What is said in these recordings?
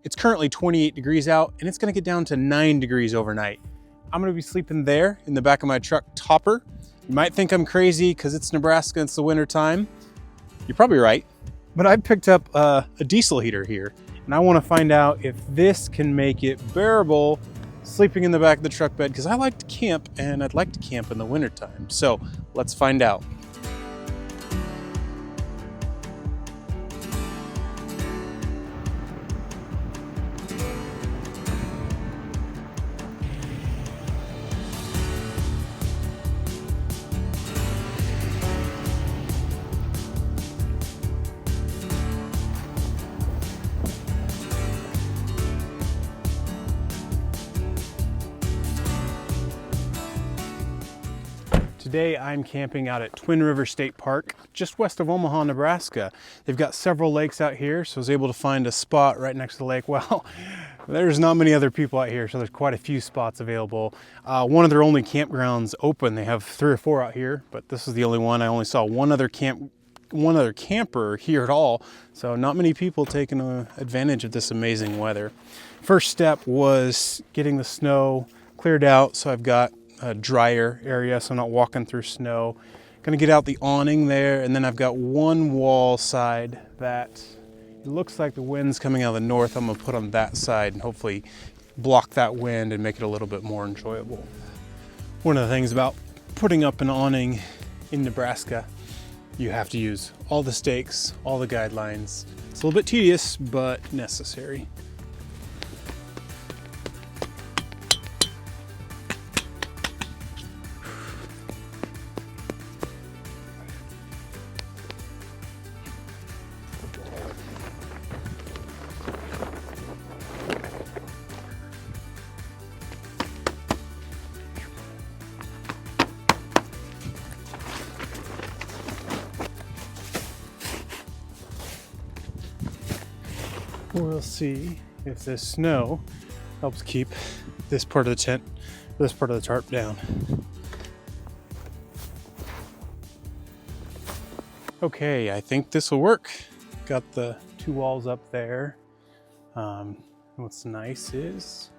It's currently 28 degrees out and it's gonna get down to 9 degrees overnight. I'm gonna be sleeping there in the back of my truck topper. You might think I'm crazy because it's Nebraska and it's the winter time. You're probably right, but I picked up a diesel heater here and I wanna find out if this can make it bearable sleeping in the back of the truck bed, because I like to camp and I'd like to camp in the winter time. So let's find out. Today I'm camping out at Twin River State Park, just west of Omaha, Nebraska. They've got several lakes out here, so I was able to find a spot right next to the lake. Well, there's not many other people out here, so there's quite a few spots available. One of their only campgrounds open. They have 3 or 4 out here, but this is the only one. I only saw one other camper here at all, so not many people taking advantage of this amazing weather. First step was getting the snow cleared out, so I've got a drier area so I'm not walking through snow. Gonna get out the awning there, and then I've got one wall side that it looks like the wind's coming out of the north. I'm gonna put on that side and hopefully block that wind and make it a little bit more enjoyable. One of the things about putting up an awning in Nebraska, you have to use all the stakes, all the guidelines. It's a little bit tedious, but necessary. We'll see if this snow helps keep this part of the tent, this part of the tarp down. Okay, I think this will work. Got the 2 walls up there. What's nice is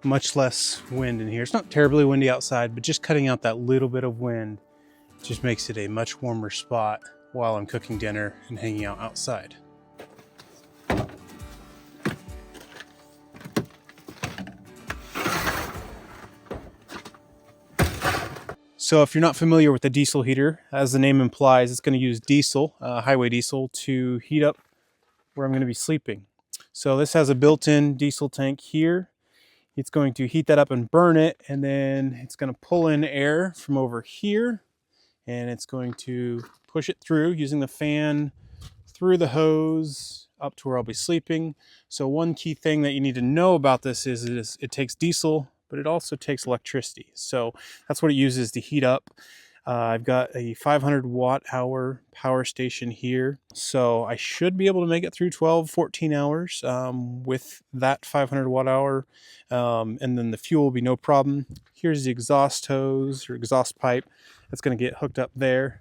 much less wind in here. It's not terribly windy outside, but just cutting out that little bit of wind just makes it a much warmer spot while I'm cooking dinner and hanging out outside. So if you're not familiar with the diesel heater, as the name implies, it's going to use diesel, highway diesel, to heat up where I'm going to be sleeping. So this has a built-in diesel tank here. It's going to heat that up and burn it, and then it's going to pull in air from over here, and it's going to push it through using the fan through the hose up to where I'll be sleeping. So one key thing that you need to know about this is it takes diesel, but it also takes electricity. So that's what it uses to heat up. I've got a 500 watt hour power station here. So I should be able to make it through 12, 14 hours with that 500 watt hour. And then the fuel will be no problem. Here's the exhaust hose or exhaust pipe that's going to get hooked up there.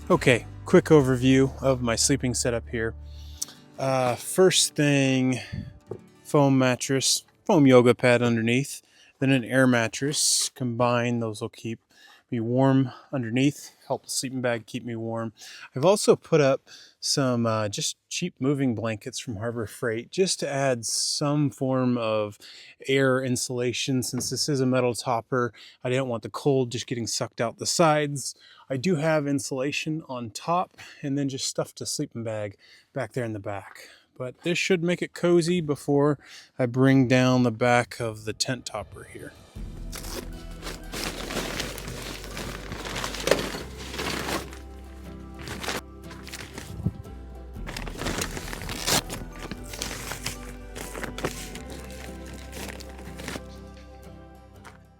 Okay, quick overview of my sleeping setup here. First thing, foam mattress, foam yoga pad underneath, then an air mattress. Combined, those will keep me warm underneath, help the sleeping bag keep me warm. I've also put up some just cheap moving blankets from Harbor Freight just to add some form of air insulation. Since this is a metal topper, I didn't want the cold just getting sucked out the sides. I do have insulation on top and then just stuffed a sleeping bag back there in the back. But this should make it cozy before I bring down the back of the tent topper here.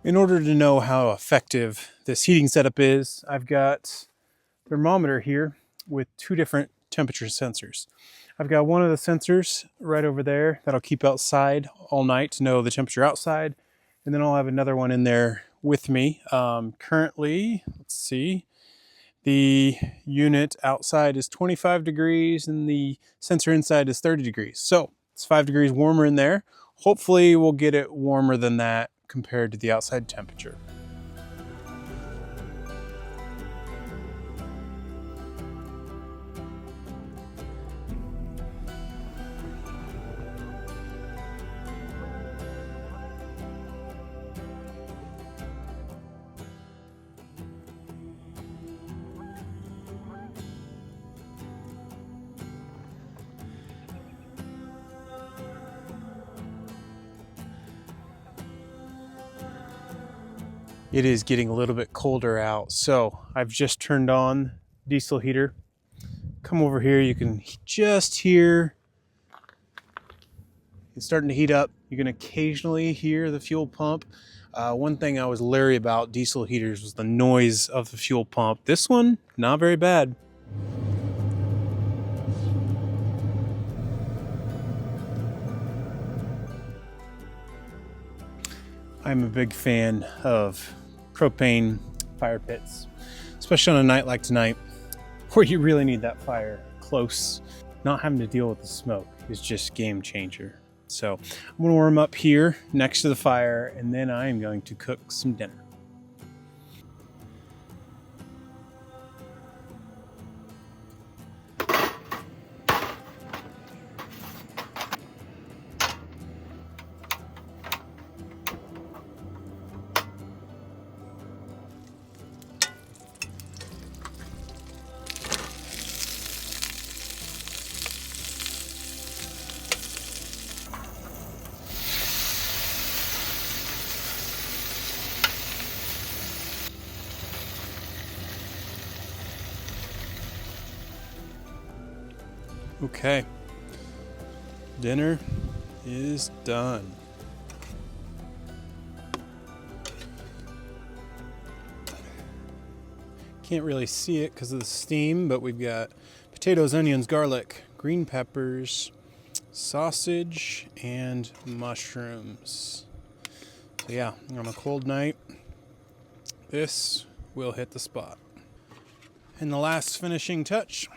In order to know how effective this heating setup is, I've got a thermometer here with two different temperature sensors. I've got one of the sensors right over there that'll keep outside all night to know the temperature outside, and then I'll have another one in there with me. Currently, let's see, the unit outside is 25 degrees and the sensor inside is 30 degrees. So it's 5 degrees warmer in there. Hopefully we'll get it warmer than that compared to the outside temperature. It is getting a little bit colder out, so I've just turned on diesel heater. Come over here, you can just hear it's starting to heat up. You can occasionally hear the fuel pump. One thing I was leery about diesel heaters was the noise of the fuel pump. This one, not very bad. I'm a big fan of propane fire pits, especially on a night like tonight where you really need that fire close. Not having to deal with the smoke is just game changer. So I'm going to warm up here next to the fire, and then I am going to cook some dinner. Okay, dinner is done. Can't really see it because of the steam, but we've got potatoes, onions, garlic, green peppers, sausage, and mushrooms. So yeah, on a cold night, this will hit the spot. And the last finishing touch,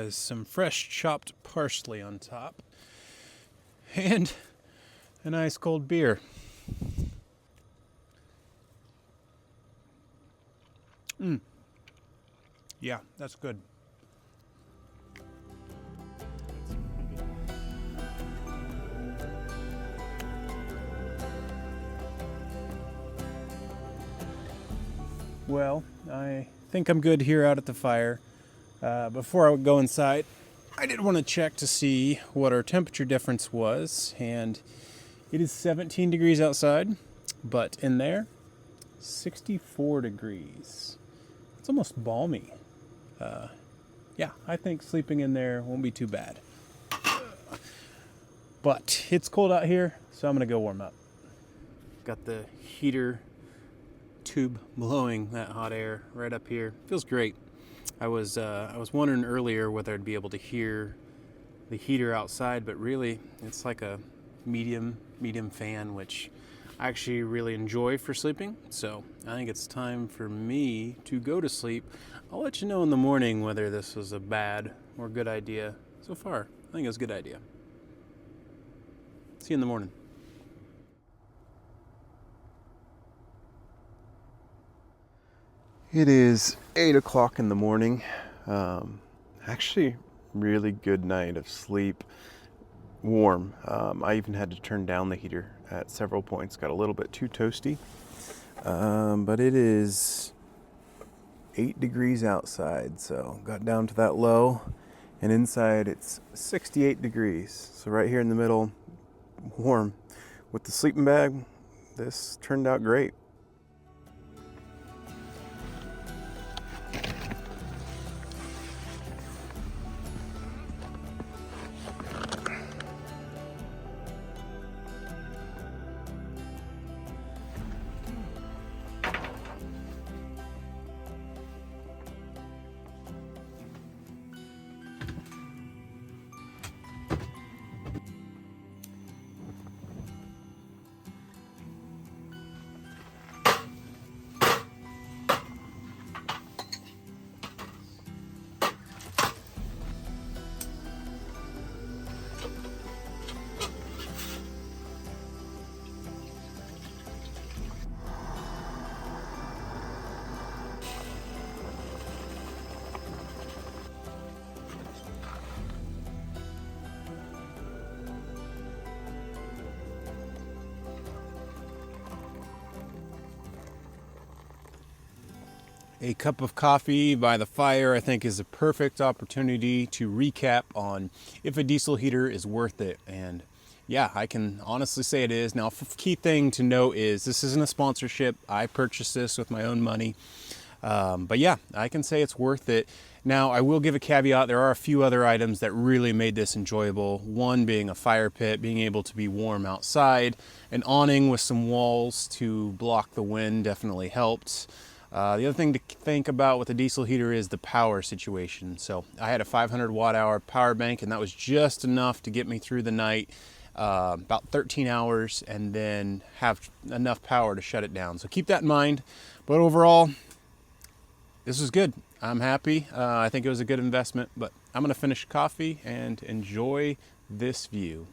some fresh chopped parsley on top, and a nice cold beer. Yeah, that's good. Well, I think I'm good here out at the fire. Before I would go inside, I did want to check to see what our temperature difference was, and it is 17 degrees outside, but in there, 64 degrees. It's almost balmy. Yeah, I think sleeping in there won't be too bad. But it's cold out here, so I'm gonna go warm up. Got the heater tube blowing that hot air right up here. Feels great. I was wondering earlier whether I'd be able to hear the heater outside, but really it's like a medium fan, which I actually really enjoy for sleeping. So I think it's time for me to go to sleep. I'll let you know in the morning whether this was a bad or good idea. So far, I think it was a good idea. See you in the morning. It is 8 o'clock in the morning. Actually, really good night of sleep. Warm. I even had to turn down the heater at several points. Got a little bit too toasty. But it is 8 degrees outside, so got down to that low. And inside it's 68 degrees. So right here in the middle, warm. With the sleeping bag, this turned out great. A cup of coffee by the fire, I think, is a perfect opportunity to recap on if a diesel heater is worth it. And yeah, I can honestly say it is. Now, key thing to note is this isn't a sponsorship. I purchased this with my own money. But yeah, I can say it's worth it. Now, I will give a caveat. There are a few other items that really made this enjoyable. One being a fire pit, being able to be warm outside. An awning with some walls to block the wind definitely helped. The other thing to think about with a diesel heater is the power situation. So I had a 500 watt hour power bank, and that was just enough to get me through the night, about 13 hours, and then have enough power to shut it down. So keep that in mind. But overall, this was good. I'm happy. I think it was a good investment, but I'm going to finish coffee and enjoy this view.